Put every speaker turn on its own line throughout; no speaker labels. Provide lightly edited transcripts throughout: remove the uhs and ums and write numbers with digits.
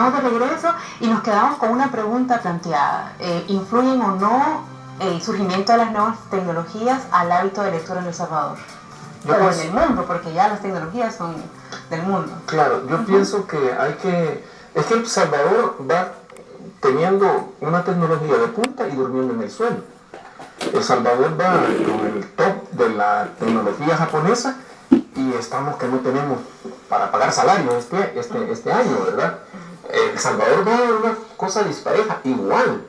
estamos de regreso y nos quedamos con una pregunta planteada. ¿Influyen o no el surgimiento de las nuevas tecnologías al hábito de lectura en El Salvador? O en el mundo, porque ya las tecnologías son del mundo.
Claro, yo pienso que es que El Salvador va teniendo una tecnología de punta y durmiendo en el suelo. El Salvador va con el top de la tecnología japonesa y estamos que no tenemos para pagar salarios este año, ¿verdad? El Salvador va a una cosa dispareja, igual.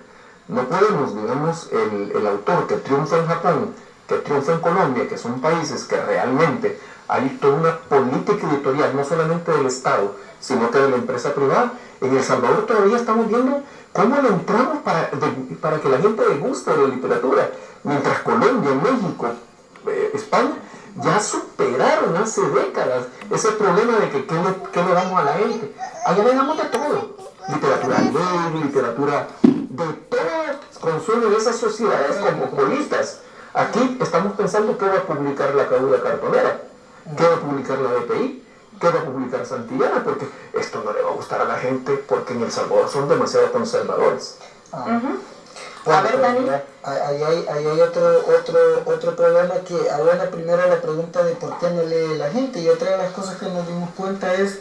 No podemos, digamos, el autor que triunfa en Japón, que triunfa en Colombia, que son países que realmente hay toda una política editorial, no solamente del Estado, sino que de la empresa privada. En El Salvador todavía estamos viendo cómo le entramos para que la gente le guste la literatura, mientras Colombia, México, España ya superaron hace décadas ese problema de que qué le damos a la gente. Allá le damos de todo, literatura libre, literatura de todo, consumo de esas sociedades cosmopolitas. Aquí estamos pensando qué va a publicar la Caúda Cartonera, qué va a publicar la BPI, qué va a publicar Santillana, porque esto no le va a gustar a la gente, porque en El Salvador son demasiado conservadores.
Bueno, a ver, Dani. Ahí hay otro problema que, ahora primero la pregunta de por qué no lee la gente, y otra de las cosas que nos dimos cuenta es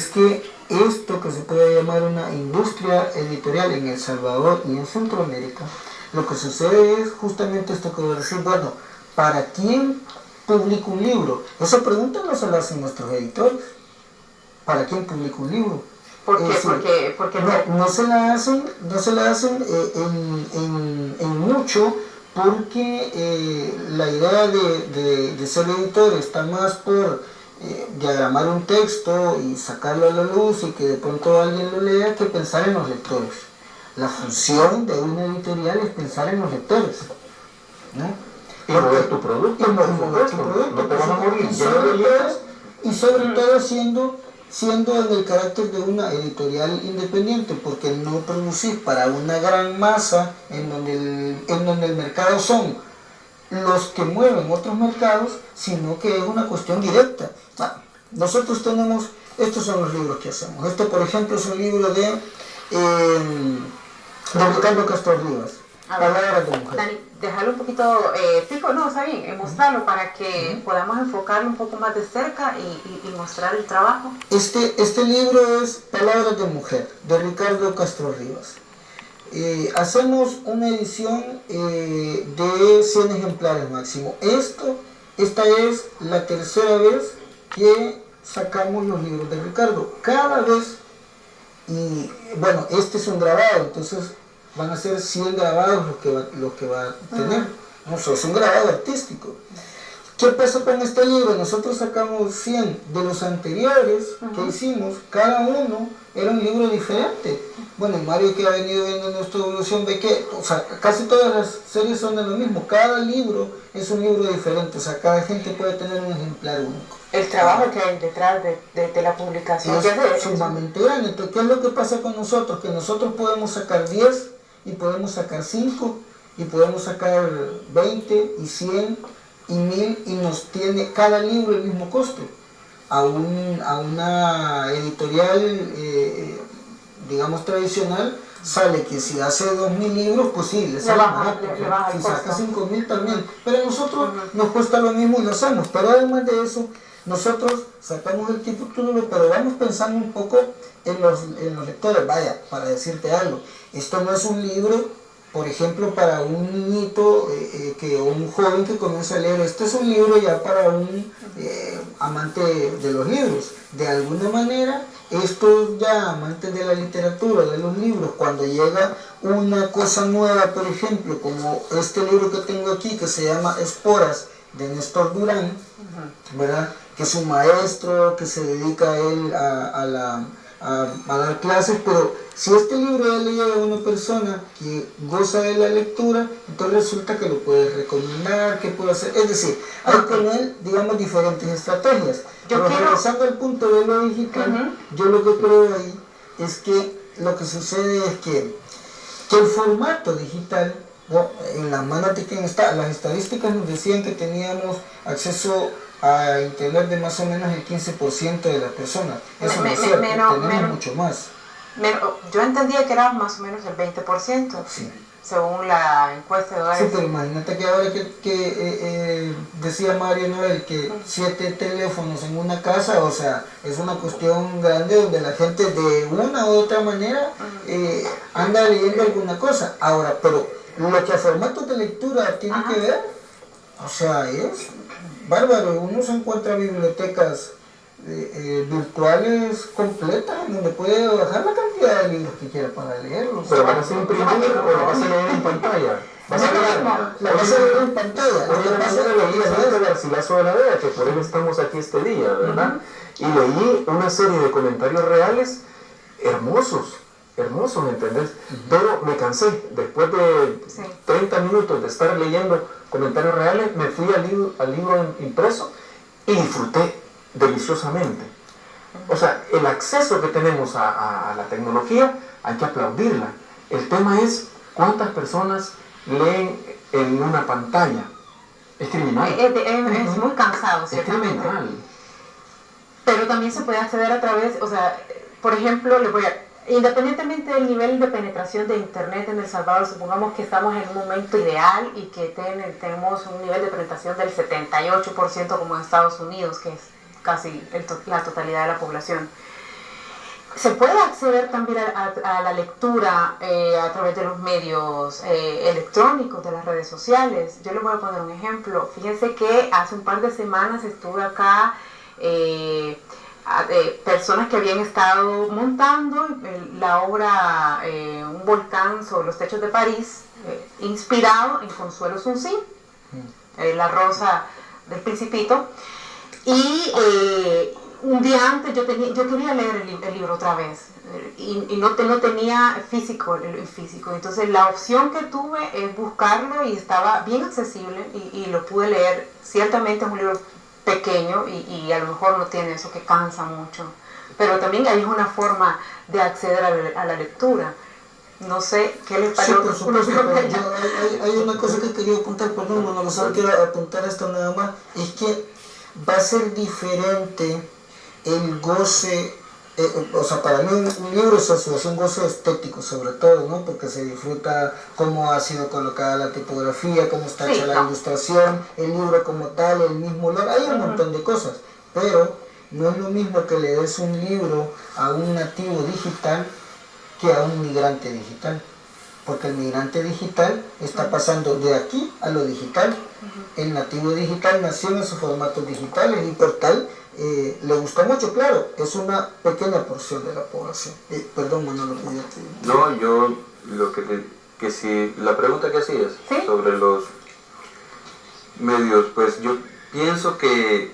que esto que se puede llamar una industria editorial en El Salvador y en Centroamérica, lo que sucede es justamente esto que voy a decir, bueno, ¿para quién publico un libro? Esa pregunta no se la hacen nuestros editores. ¿Para quién publico un libro?
¿Por qué? Porque
no se la hacen en mucho, porque la idea de ser editor está más por diagramar un texto y sacarlo a la luz y que de pronto alguien lo lea, que pensar en los lectores. La función de una editorial es pensar en los lectores, ¿no?
Y mover tu producto, no te van a morir.
Y sobre todo siendo en el carácter de una editorial independiente, porque no producís para una gran masa en donde el mercado son los que mueven otros mercados, sino que es una cuestión directa. Nosotros tenemos, estos son los libros que hacemos. Este, por ejemplo, es un libro de Ricardo Castro Rivas, Palabras de Mujer.
Dani, dejarlo un poquito fijo, no, está bien, mostrarlo para que podamos enfocarlo un poco más de cerca y mostrar el trabajo.
Este libro es Palabras de Mujer, de Ricardo Castro Rivas. Hacemos una edición de 100 ejemplares máximo. Esta es la tercera vez que sacamos los libros de Ricardo. Cada vez, y bueno, este es un grabado, entonces van a ser 100 grabados los que va a tener. No sé, es un grabado artístico. ¿Qué pasó con este libro? Nosotros sacamos 100 de los anteriores que hicimos, cada uno era un libro diferente. Bueno, Mario, que ha venido viendo nuestra evolución, ve que, o sea, casi todas las series son de lo mismo. Cada libro es un libro diferente, o sea, cada gente puede tener un ejemplar único.
El trabajo que hay detrás de la publicación
es sumamente grande. Entonces, ¿qué es lo que pasa con nosotros? Que nosotros podemos sacar 10 y podemos sacar 5 y podemos sacar 20 y 100 y 1000 y nos tiene cada libro el mismo costo. A una editorial, digamos, tradicional, sale que si hace 2000 libros, pues sí, le sale barato. Si saca 5000 también. Pero a nosotros nos cuesta lo mismo y lo hacemos. Pero además de eso, nosotros sacamos el título, pero vamos pensando un poco en los lectores. Vaya, para decirte algo, esto no es un libro, por ejemplo, para un niñito o un joven que comienza a leer. Este es un libro ya para un amante de los libros. De alguna manera, estos ya amantes de la literatura, de los libros, cuando llega una cosa nueva, por ejemplo, como este libro que tengo aquí, que se llama Esporas, de Néstor Durán, ¿verdad? Que es un maestro que se dedica a él a dar clases, pero si este libro le llega a una persona que goza de la lectura, entonces resulta que lo puede recomendar, que puede hacer, es decir, hay con él, digamos, diferentes estrategias. Pero regresando al punto de lo digital, yo lo que creo ahí es que lo que sucede es que el formato digital, ¿no? En las manos de quien está, las estadísticas nos decían que teníamos acceso a internet de más o menos el 15% de las personas. Eso no es cierto, tenemos mucho más.
Yo entendía que era más o menos el 20%,
Sí.
según la encuesta de hogares.
Sí, pero imagínate que ahora que decía Mario Noel que 7 teléfonos en una casa, o sea, es una cuestión grande donde la gente de una u otra manera anda leyendo alguna cosa. Ahora, pero lo que a formatos de lectura tiene que ver, o sea, es bárbaro. Uno se encuentra bibliotecas virtuales completas en donde puede bajar la cantidad de libros que quiera para leerlos.
Pero ¿la vas a imprimir o la vas a leer en pantalla? ¿Vas a leer?
La vas a leer en pantalla.
Hoy en la mañana leí el Garcilaso de la Vega, que por él estamos aquí este día, ¿verdad? Y leí una serie de comentarios reales hermosos, ¿entendés? Pero me cansé. Después de 30 minutos de estar leyendo comentarios reales, me fui al libro impreso y disfruté deliciosamente. O sea, el acceso que tenemos a la tecnología hay que aplaudirla. El tema es cuántas personas leen en una pantalla. Es criminal.
Es muy cansado,
Es
ciertamente.
criminal.
Pero también se puede acceder a través, o sea, por ejemplo, independientemente del nivel de penetración de Internet en El Salvador, supongamos que estamos en un momento ideal y que tenemos un nivel de penetración del 78% como en Estados Unidos, que es casi la totalidad de la población. Se puede acceder también a la lectura a través de los medios electrónicos, de las redes sociales. Yo les voy a poner un ejemplo. Fíjense que hace un par de semanas estuve acá, personas que habían estado montando la obra Un volcán sobre los techos de París, inspirado en Consuelo Sunsin, La rosa del Principito. Y un día antes yo quería leer el libro otra vez y no tenía físico. Entonces la opción que tuve es buscarlo y estaba bien accesible y lo pude leer. Ciertamente es un libro pequeño y a lo mejor no tiene eso que cansa mucho, pero también hay una forma de acceder a la lectura. No sé qué les parece.
Sí, por supuesto, pero hay una cosa que quería apuntar, perdón, Manolo, solo quiero apuntar esto nada más, es que va a ser diferente el goce, o sea, para mí un libro es un goce estético sobre todo, ¿no? Porque se disfruta cómo ha sido colocada la tipografía, cómo está hecha la ilustración, el libro como tal, el mismo olor, hay un montón de cosas, pero no es lo mismo que le des un libro a un nativo digital que a un migrante digital, porque el migrante digital está pasando de aquí a lo digital. El nativo digital nació en esos formatos digitales y por tal le gustó mucho, claro, es una pequeña porción de la población. Perdón, Manolo, que ya te...
No, yo lo que si la pregunta que hacías sobre los medios, pues yo pienso que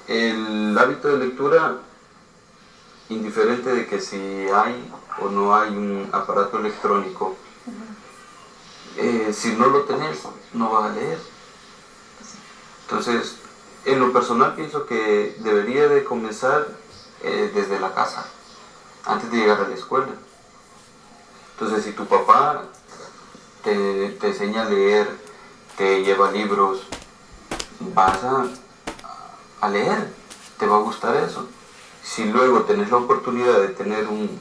el hábito de lectura, indiferente de que si hay o no hay un aparato electrónico, si no lo tenés, no vas a leer. Entonces, en lo personal pienso que debería de comenzar desde la casa, antes de llegar a la escuela. Entonces, si tu papá te enseña a leer, te lleva libros, vas a leer, te va a gustar eso. Si luego tenés la oportunidad de tener un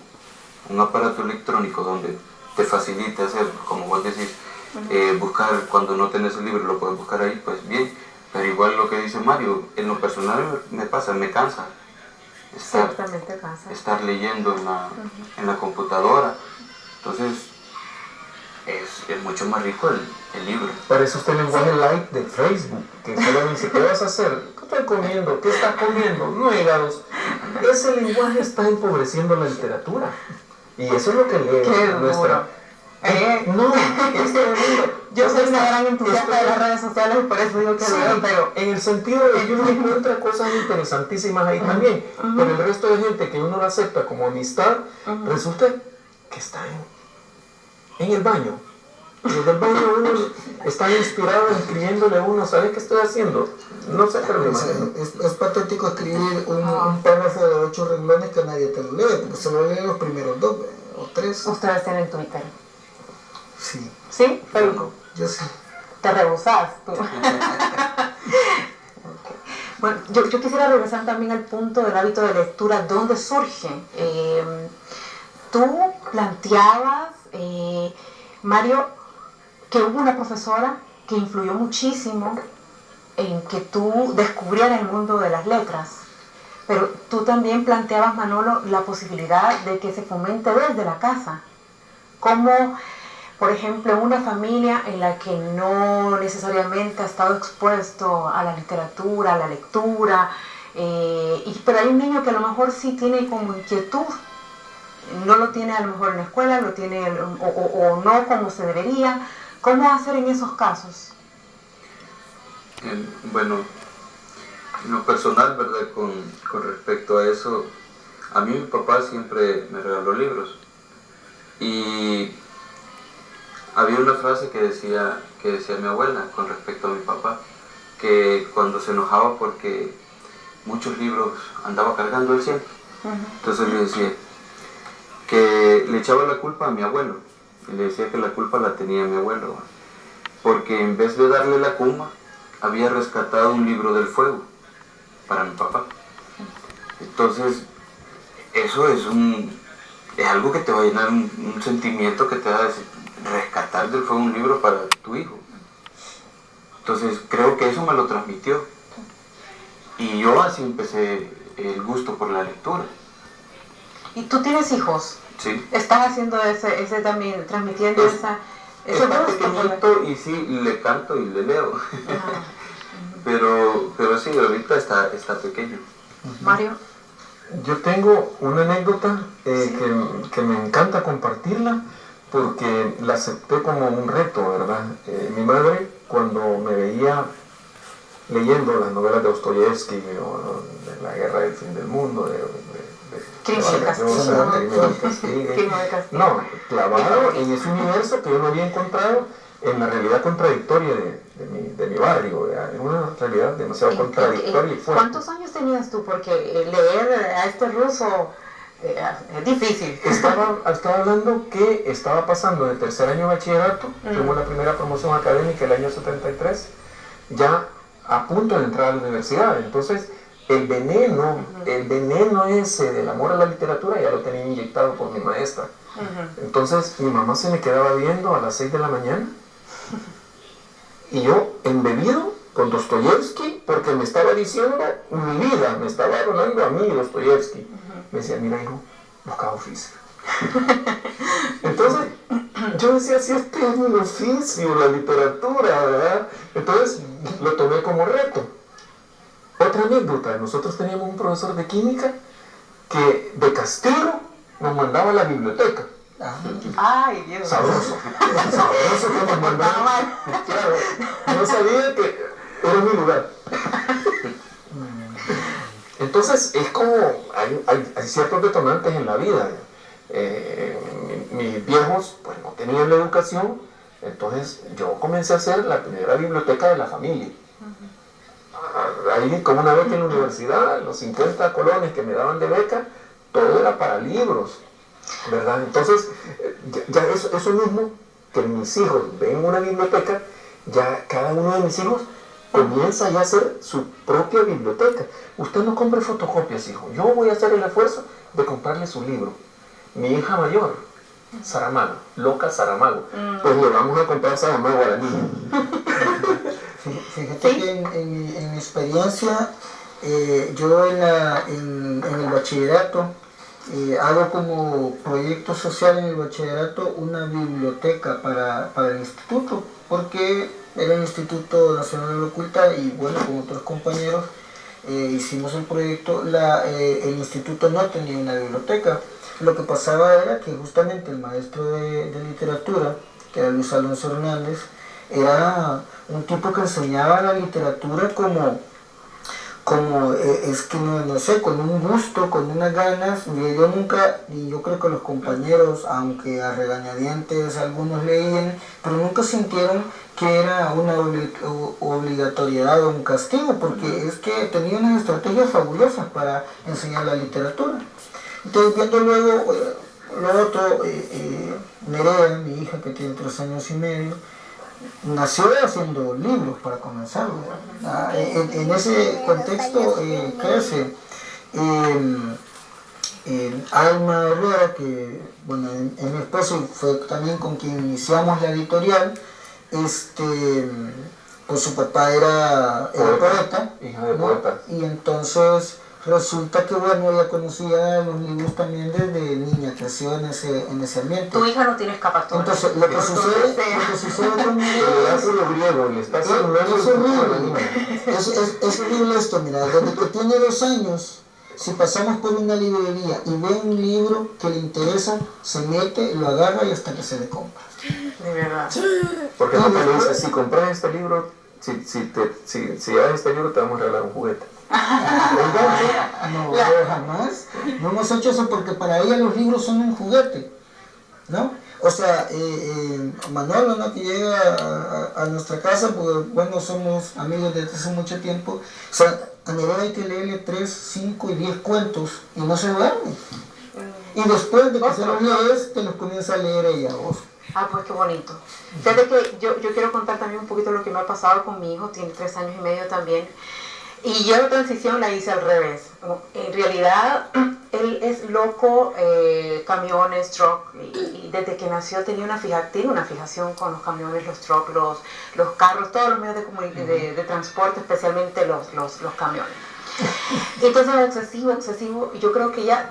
aparato electrónico donde te facilite hacer, como vos decís, buscar cuando no tenés el libro, lo puedes buscar ahí, pues bien. Pero igual lo que dice Mario, en lo personal me cansa estar leyendo en la computadora. Entonces es mucho más rico el libro.
Parece usted el lenguaje light de Facebook, que solo dice, ¿qué vas a hacer? ¿Qué estoy comiendo? ¿Qué estás comiendo? No hígados. Ese lenguaje está empobreciendo la literatura. Y eso es lo que lee nuestra... No, es tremendo.
Yo soy una gran entusiasta de las redes sociales y por eso digo que leo, pero
en el sentido de que uno encuentra cosas interesantísimas ahí también, pero el resto de gente que uno lo acepta como amistad, resulta que está en el baño. Desde el baño uno está inspirado escribiéndole a uno, ¿sabes qué estoy haciendo? No sé, pero
es patético escribir un párrafo de 8 renglones que nadie te lo lee, porque se lo lee los primeros 2 o 3.
Ustedes tienen Twitter.
Sí.
¿Sí? Facebook.
Yo sí.
Te rehusás tú. Bueno, yo quisiera regresar también al punto del hábito de lectura, ¿dónde surge? tú planteabas, Mario, que hubo una profesora que influyó muchísimo en que tú descubrieras el mundo de las letras, pero tú también planteabas, Manolo, la posibilidad de que se fomente desde la casa, como por ejemplo en una familia en la que no necesariamente ha estado expuesto a la literatura, a la lectura, pero hay un niño que a lo mejor sí tiene como inquietud, no lo tiene a lo mejor en la escuela, lo tiene o no como se debería. ¿Cómo hacer en esos casos?
Bueno, en lo personal, ¿verdad? Con respecto a eso, a mí mi papá siempre me regaló libros. Y había una frase que decía mi abuela con respecto a mi papá, que cuando se enojaba porque muchos libros andaba cargando él siempre, entonces le decía que le echaba la culpa a mi abuelo, y le decía que la culpa la tenía mi abuelo, porque en vez de darle la cuma, había rescatado un libro del fuego para mi papá. Entonces, eso es algo que te va a llenar un sentimiento que te va a decir, rescatar del fuego un libro para tu hijo. Entonces, creo que eso me lo transmitió. Y yo así empecé el gusto por la lectura.
¿Y tú tienes hijos?
Sí.
¿Estás haciendo ese también, transmitiendo ese
está
gusto?
Pequeñito y sí, le canto y le leo. Pero sí, ahorita está pequeño.
Mario.
Yo tengo una anécdota
Sí.
que me encanta compartirla porque la acepté como un reto, ¿verdad? Mi madre, cuando me veía leyendo las novelas de Dostoyevsky o de La Guerra del Fin del Mundo,
Crimen de
Vargas Llosa, Crimen de Castigue, no, clavado en ese universo que yo no había encontrado en la realidad contradictoria de mi barrio, ¿verdad? Es una realidad demasiado contradictoria y fuerte.
¿Cuántos años tenías tú? Porque leer a este ruso es difícil.
Estaba hablando que estaba pasando de tercer año de bachillerato, tuvo la primera promoción académica el año 73, ya a punto de entrar a la universidad. Entonces, el veneno ese del amor a la literatura ya lo tenía inyectado por mi maestra. Entonces, mi mamá se me quedaba viendo a las 6 de la mañana y yo embebido con Dostoyevsky porque me estaba diciendo mi vida, me estaba hablando a mí Dostoyevsky. Me decía, mira hijo, busca oficio. Entonces, yo decía, si este es mi oficio, la literatura, ¿verdad? Entonces, lo tomé como reto. Otra anécdota, nosotros teníamos un profesor de química que de castigo nos mandaba a la biblioteca.
Ay, Dios.
Sabroso que nos mandaba. Claro, no sabía que era mi lugar. Entonces es como, hay ciertos detonantes en la vida. Mis viejos pues no tenían la educación, entonces yo comencé a hacer la primera biblioteca de la familia. Ahí con una beca en la universidad, los 50 colones que me daban de beca, todo era para libros, ¿verdad? Entonces, ya eso mismo, que mis hijos ven una biblioteca, ya cada uno de mis hijos comienza ya a hacer su propia biblioteca. Usted no compre fotocopias, hijo. Yo voy a hacer el esfuerzo de comprarle su libro. Mi hija mayor, Saramago, loca Saramago. Pues le vamos a comprar Saramago a la niña.
Fíjate que en mi experiencia, yo en el bachillerato hago como proyecto social en el bachillerato una biblioteca para el instituto, porque era el Instituto Nacional de la Oculta y bueno, con otros compañeros hicimos el proyecto. El instituto no tenía una biblioteca. Lo que pasaba era que justamente el maestro de literatura, que era Luis Alonso Hernández, era un tipo que enseñaba la literatura como es que no sé, con un gusto, con unas ganas. Yo nunca, y yo creo que los compañeros, aunque a regañadientes algunos leían, pero nunca sintieron que era una obligatoriedad o un castigo, porque es que tenía unas estrategias fabulosas para enseñar la literatura. Entonces, viendo luego lo otro, Nerea, mi hija que tiene 3 años y medio, nació haciendo libros para comenzar. En ese contexto crece. Alma Herrera, que bueno, es mi esposo y fue también con quien iniciamos la editorial, pues su papá era poeta,
hija de
¿no?
poeta.
Y entonces resulta que bueno, ella conocía los libros también desde niña, creció en ese ambiente.
Tu hija no tiene escapatoria.
Entonces lo que sucede conmigo es horrible esto, mira, desde que tiene 2 años, si pasamos por una librería y ve un libro que le interesa, se mete, lo agarra y hasta que se le compra.
De verdad.
Porque no te le dice, si compras este libro, si llevas este libro te vamos a regalar un juguete.
No, jamás. No hemos hecho eso porque para ella los libros son un juguete, ¿no? O sea, Manolo, ¿no? Que llega a nuestra casa, porque bueno, somos amigos desde hace mucho tiempo. O sea, a Nerea hay que leerle 3, 5 y 10 cuentos y no se duerme. Y después de que se los lees, te los comienza a leer ella vos.
Ah, pues qué bonito. Fíjate que yo quiero contar también un poquito lo que me ha pasado con mi hijo, tiene 3 años y medio también. Y yo la transición la hice al revés. En realidad, él es loco, camiones, truck, y desde que nació tiene una fijación con los camiones, los trucks, los carros, todos los medios de transporte, especialmente los camiones. Entonces, obsesivo, y yo creo que ya,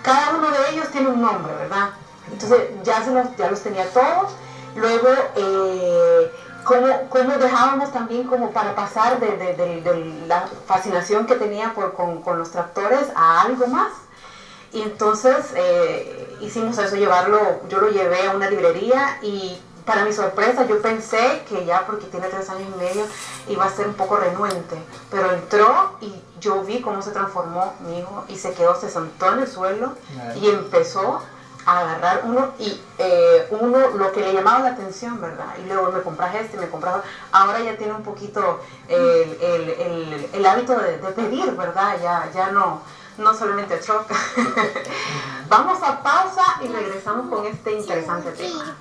cada uno de ellos tiene un nombre, ¿verdad? Entonces, ya los tenía todos. Luego, cómo dejábamos también como para pasar de la fascinación que tenía con los tractores a algo más. Y entonces hicimos eso, yo lo llevé a una librería y para mi sorpresa yo pensé que ya porque tiene 3 años y medio iba a ser un poco renuente, pero entró y yo vi cómo se transformó mi hijo y se sentó en el suelo y empezó a agarrar uno y lo que le llamaba la atención, ¿verdad? Y luego me compras me compras otro. Ahora ya tiene un poquito el hábito de pedir, ¿verdad? Ya no solamente el truck. Vamos a pausa y regresamos con este interesante tema.